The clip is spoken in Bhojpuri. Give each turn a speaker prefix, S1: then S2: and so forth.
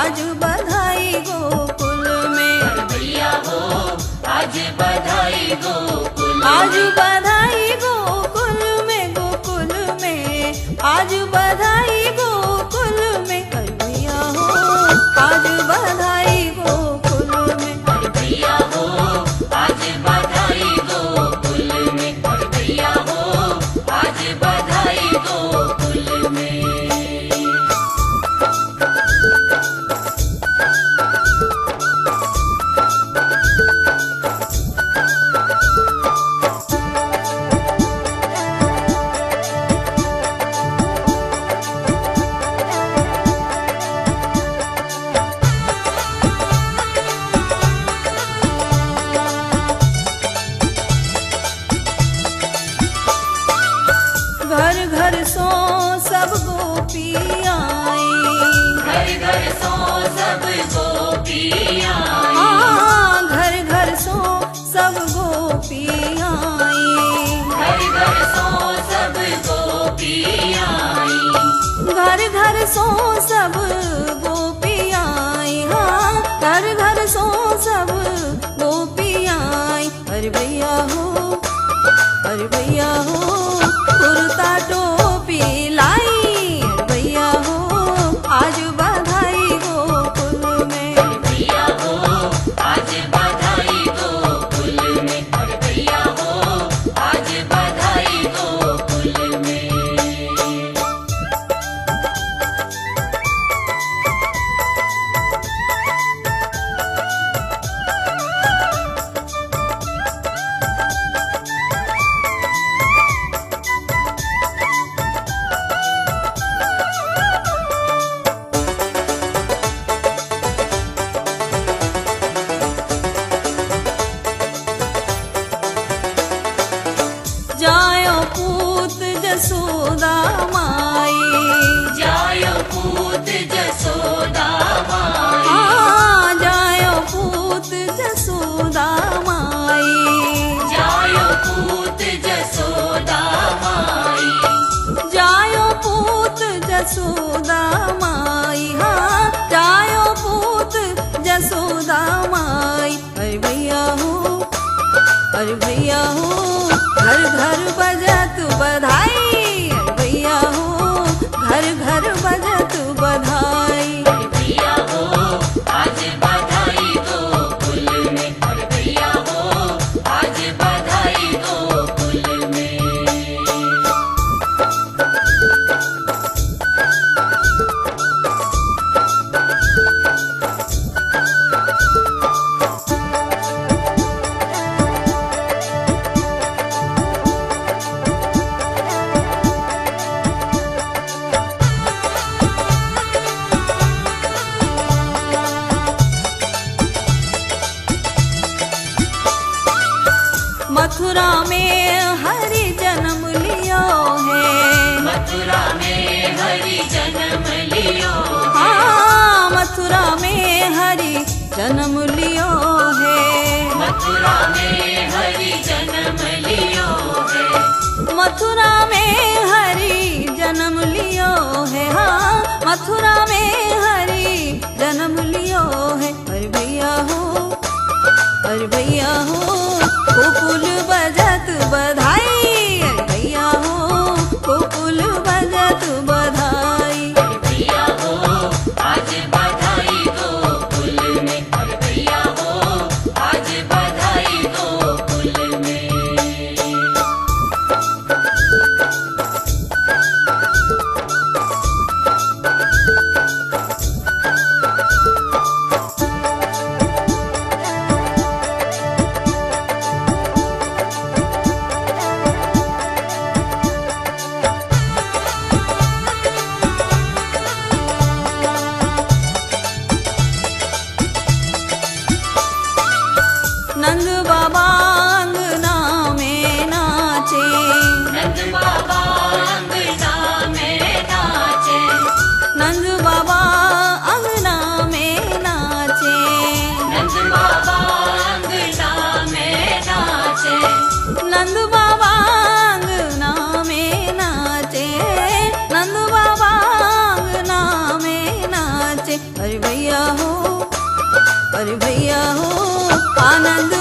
S1: आज बधाई गोकुल में।
S2: भैया हो आज बधाई गोकुल में।
S1: आज बधाई गोकुल में, गोकुल में आज बधाई गोकुल में। भैया हो आज बधाई गोकुल में।
S2: भैया हो आज बधाई गोकुल में। भैया हो आज बधाई गोकुल में।
S1: घर घर सो सब गोपी आई।
S2: घर घर सो सब गोपियाँ आई।
S1: हाँ, घर घर सो सब गोपी आई।
S2: घर घर सो सब गोपियाँ आई।
S1: घर घर सो सब गोपी आई। हाँ, घर घर सो सब गोपी आई। अरे भैया हो, अरे भैया हो कुर्ता टोपी लाई। अरे भैया हो आज बधाई गोकुल में।
S2: भैया हो आज बधाई गोकुल में। भैया हो आज बधाई गोकुल में।
S1: जायो पूत जसोदा माई।
S2: जायो पूत जसोदा माई।
S1: हाँ, जायो पूत जसोदा माई।
S2: जायो पूत जसोदा माई।
S1: जायो पूत जसोदा माई। हाँ, जायो पूत जसोदा माई। अरे भैया हो, अरे भैया हो घर घर बजत बधाई। अरे भैया हो घर घर बजत बधाई।
S2: भैया हो आज बधाई गोकुल में। भैया हो आज बधाई गोकुल में।
S1: मथुरा में हरि जन्म लियो है।
S2: मथुरा में हरि जन्म लियो है।
S1: हाँ, मथुरा में हरि जन्म लियो है।
S2: मथुरा में हरि जन्म लियो है।
S1: मथुरा में हरि जन्म लियो है। हाँ, मथुरा में हरि जन्म लियो है। अरे भैया हो, अरे भैया हो गोकुल बजत बधाई। अरे भैया हो गोकुल बजत बधाई।
S2: भैया हो आज बधाई गोकुल में। भैया हो आज बधाई गोकुल में।
S1: नाचे अरे भैया हो आनंद